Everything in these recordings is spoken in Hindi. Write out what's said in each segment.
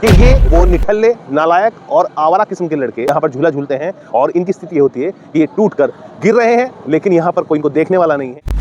कि ये वो निठल्ले, नालायक और आवारा किस्म के लड़के यहाँ पर झूला झूलते हैं और इनकी स्थिति ये होती है कि ये टूट कर गिर रहे हैं, लेकिन यहाँ पर कोई इनको देखने वाला नहीं है।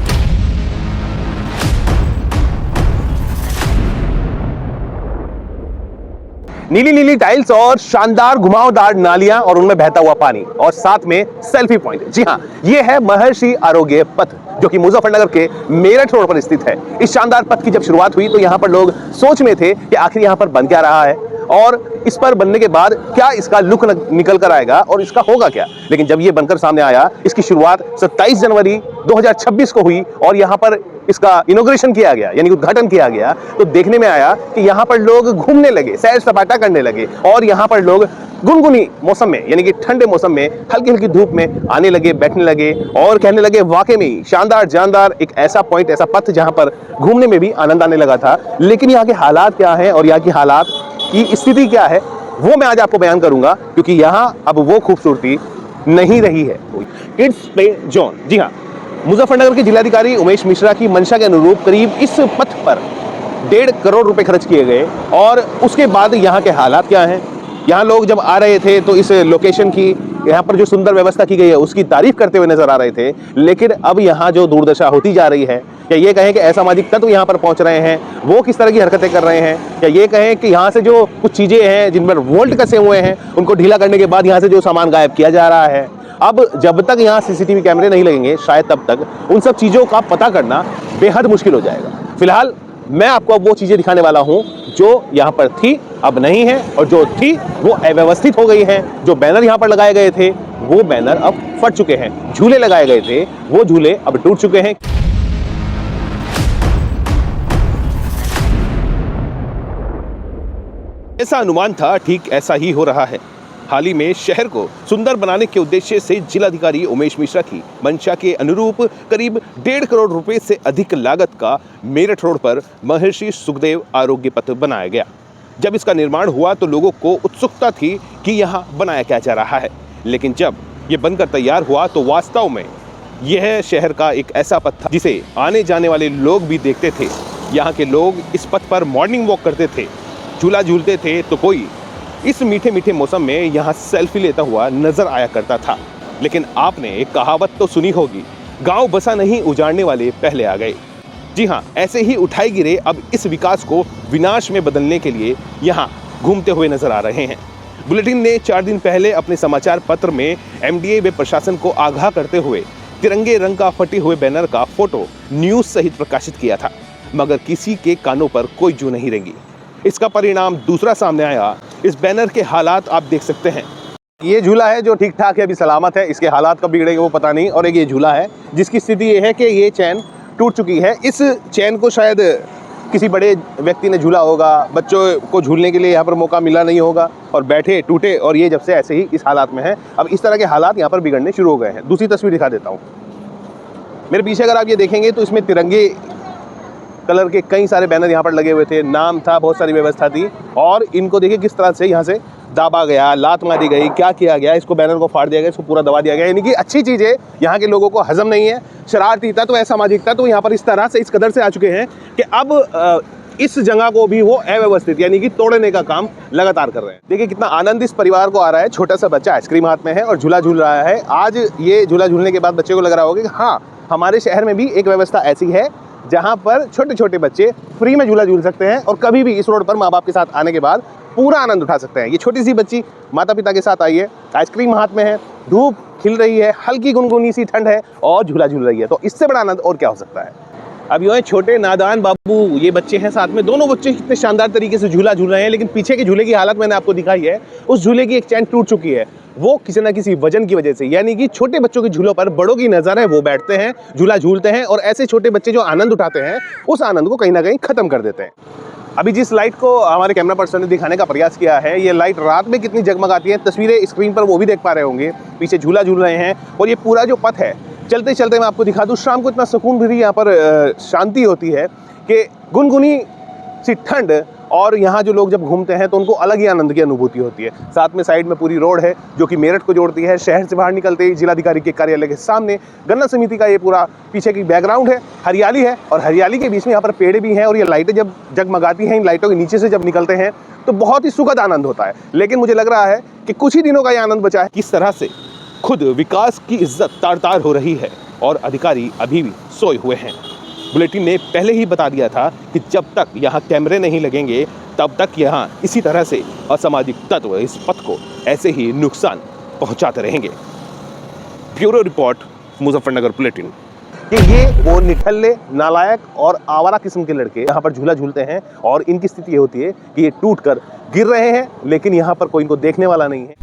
नीली नीली टाइल्स और शानदार घुमावदार नालियां और उनमें बहता हुआ पानी और साथ में सेल्फी पॉइंट। जी हां, ये है महर्षि आरोग्य पथ, जो कि मुजफ्फरनगर के मेरठ रोड पर स्थित है। इस शानदार पथ की जब शुरुआत हुई तो यहाँ पर लोग सोच में थे कि आखिर यहाँ पर बन क्या रहा है और इस पर बनने के बाद क्या इसका लुक निकल कर आएगा और इसका होगा क्या। लेकिन जब ये बनकर सामने आया, इसकी शुरुआत 27 जनवरी 2026 को हुई और यहाँ पर इसका इनॉग्रेशन किया गया, यानी उद्घाटन किया गया, तो देखने में आया कि यहाँ पर लोग घूमने लगे, सैर सपाटा करने लगे और यहाँ पर लोग गुनगुनी मौसम में, यानी कि ठंडे मौसम में हल्की हल्की धूप में आने लगे, बैठने लगे और कहने लगे वाकई में शानदार जानदार एक ऐसा पॉइंट, ऐसा पथ जहाँ पर घूमने में भी आनंद आने लगा था। लेकिन यहाँ के हालात क्या है और यहाँ की हालात की स्थिति क्या है, वो मैं आज आपको बयान करूंगा, क्योंकि यहाँ अब वो खूबसूरती नहीं रही है। किड्स प्ले जोन, जी हाँ, मुजफ्फरनगर के जिलाधिकारी उमेश मिश्रा की मंशा के अनुरूप करीब इस पथ पर 1.5 करोड़ रुपए खर्च किए गए और उसके बाद यहाँ के हालात क्या हैं। यहाँ लोग जब आ रहे थे तो इस लोकेशन की, यहाँ पर जो सुंदर व्यवस्था की गई है उसकी तारीफ करते हुए नजर आ रहे थे, लेकिन अब यहाँ जो दुर्दशा होती जा रही है, या ये कहें कि असामाजिक तत्व यहाँ पर पहुंच रहे हैं, वो किस तरह की हरकतें कर रहे हैं, या ये कहें कि यहाँ से जो कुछ चीजें हैं जिन पर वोल्ट कसे हुए हैं उनको ढीला करने के बाद यहाँ से जो सामान गायब किया जा रहा है, अब जब तक यहाँ सीसीटीवी कैमरे नहीं लगेंगे शायद तब तक उन सब चीजों का पता करना बेहद मुश्किल हो जाएगा। फिलहाल मैं आपको अब वो चीजें दिखाने वाला हूं जो यहाँ पर थी, अब नहीं है, और जो थी वो अव्यवस्थित हो गई हैं। जो बैनर यहाँ पर लगाए गए थे वो बैनर अब फट चुके हैं, झूले लगाए गए थे वो झूले अब टूट चुके हैं। ऐसा अनुमान था, ठीक ऐसा ही हो रहा है। हाल ही में शहर को सुंदर बनाने के उद्देश्य से जिलाधिकारी उमेश मिश्रा की मंशा के अनुरूप करीब 1.5 करोड़ रुपए से अधिक लागत का मेरठ रोड पर महर्षि सुखदेव आरोग्य पथ बनाया गया। जब इसका निर्माण हुआ तो लोगों को उत्सुकता थी कि यहाँ बनाया क्या जा रहा है, लेकिन जब ये बनकर तैयार हुआ तो वास्तव में यह शहर का एक ऐसा पथ था जिसे आने जाने वाले लोग भी देखते थे। यहाँ के लोग इस पथ पर मॉर्निंग वॉक करते थे, झूला झूलते थे, तो कोई इस मीठे मीठे मौसम में यहाँ सेल्फी लेता हुआ नजर आया करता था। लेकिन आपने एक कहावत तो सुनी होगी, गांव बसा नहीं उजाड़ने वाले पहले आ गए। जी हाँ, ऐसे ही उठाए गिरे अब इस विकास को विनाश में बदलने के लिए यहाँ घूमते हुए नजर आ रहे हैं। बुलेटिन ने 4 दिन पहले अपने समाचार पत्र में एमडीए व प्रशासन को आगाह करते हुए तिरंगे रंग का फटे हुए बैनर का फोटो न्यूज सहित प्रकाशित किया था, मगर किसी के कानों पर कोई जू नहीं रेंगी। इसका परिणाम दूसरा सामने आया। इस बैनर के हालात आप देख सकते हैं। ये झूला है जो ठीक ठाक है, अभी सलामत है, इसके हालात कब बिगड़ेंगे वो पता नहीं। और एक ये झूला है जिसकी स्थिति ये है कि ये चैन टूट चुकी है। इस चैन को शायद किसी बड़े व्यक्ति ने झूला होगा, बच्चों को झूलने के लिए यहाँ पर मौका मिला नहीं होगा और बैठे टूटे, और ये जब से ऐसे ही इस हालात में है। अब इस तरह के हालात यहाँ पर बिगड़ने शुरू हो गए हैं। दूसरी तस्वीर दिखा देता हूँ। मेरे पीछे अगर आप ये देखेंगे तो इसमें तिरंगे कलर के कई सारे बैनर यहाँ पर लगे हुए थे, नाम था, बहुत सारी व्यवस्था थी, और इनको देखिए किस तरह से यहाँ से दाबा गया, लात मारी गई, क्या किया गया, इसको बैनर को फाड़ दिया गया, इसको पूरा दबा दिया गया। यानी कि अच्छी चीज़ें यहाँ के लोगों को हजम नहीं है। शरारती तत्व, असामाजिक तत्व यहाँ पर इस तरह से, इस कदर से आ चुके हैं कि अब इस जगह को भी वो अव्यवस्थित यानी कि तोड़ने का काम लगातार कर रहे हैं। देखिए कितना आनंद इस परिवार को आ रहा है। छोटा सा बच्चा आइसक्रीम हाथ में है और झूला झूल रहा है। आज ये झूला झूलने के बाद बच्चे को लग रहा होगा कि हाँ, हमारे शहर में भी एक व्यवस्था ऐसी है जहां पर छोटे छोटे बच्चे फ्री में झूला झूल सकते हैं और कभी भी इस रोड पर माँ बाप के साथ आने के बाद पूरा आनंद उठा सकते हैं। ये छोटी सी बच्ची माता पिता के साथ आई है, आइसक्रीम हाथ में है, धूप खिल रही है, हल्की गुनगुनी सी ठंड है और झूला झूल रही है, तो इससे बड़ा आनंद और क्या हो सकता है। अब यूँ छोटे नादान बाबू ये बच्चे हैं साथ में, दोनों बच्चे कितने शानदार तरीके से झूला झूल रहे हैं। लेकिन पीछे के झूले की हालत मैंने आपको दिखाई है। उस झूले की एक चैन टूट चुकी है, वो किसी न किसी वजन की वजह से। यानी कि छोटे बच्चों के झूलों पर बड़ों की नजर है, वो बैठते हैं, झूला झूलते हैं, और ऐसे छोटे बच्चे जो आनंद उठाते हैं उस आनंद को कहीं ना कहीं खत्म कर देते हैं। अभी जिस लाइट को हमारे कैमरा पर्सन ने दिखाने का प्रयास किया है, ये लाइट रात में कितनी जगमगाती है, तस्वीरें स्क्रीन पर वो भी देख पा रहे होंगे। पीछे झूला झूल रहे हैं और ये पूरा जो पथ है, चलते चलते मैं आपको दिखा दूँ, शाम को इतना सुकून भरी यहाँ पर शांति होती है कि गुनगुनी सी ठंड, और यहाँ जो लोग जब घूमते हैं तो उनको अलग ही आनंद की अनुभूति होती है। साथ में साइड में पूरी रोड है जो कि मेरठ को जोड़ती है। शहर से बाहर निकलते ही जिलाधिकारी के कार्यालय के सामने गन्ना समिति का ये पूरा पीछे की बैकग्राउंड है, हरियाली है, और हरियाली के बीच में यहाँ पर पेड़ भी हैं, और ये लाइटें जब जगमगाती हैं, इन लाइटों के नीचे से जब निकलते हैं तो बहुत ही सुखद आनंद होता है। लेकिन मुझे लग रहा है कि कुछ ही दिनों का ये आनंद बचा है। किस तरह से खुद विकास की इज्जत तार-तार हो रही है और अधिकारी अभी भी सोए हुए हैं। बुलेटिन ने पहले ही बता दिया था कि जब तक यहाँ कैमरे नहीं लगेंगे तब तक यहाँ इसी तरह से असामाजिक तत्व इस पथ को ऐसे ही नुकसान पहुंचाते रहेंगे। Bureau report, Muzaffarnagar bulletin. कि ये वो निठल्ले, नालायक और आवारा किस्म के लड़के यहाँ पर झूला झूलते हैं और इनकी स्थिति ये होती है कि ये टूट कर गिर रहे हैं, लेकिन यहाँ पर कोई इनको देखने वाला नहीं है।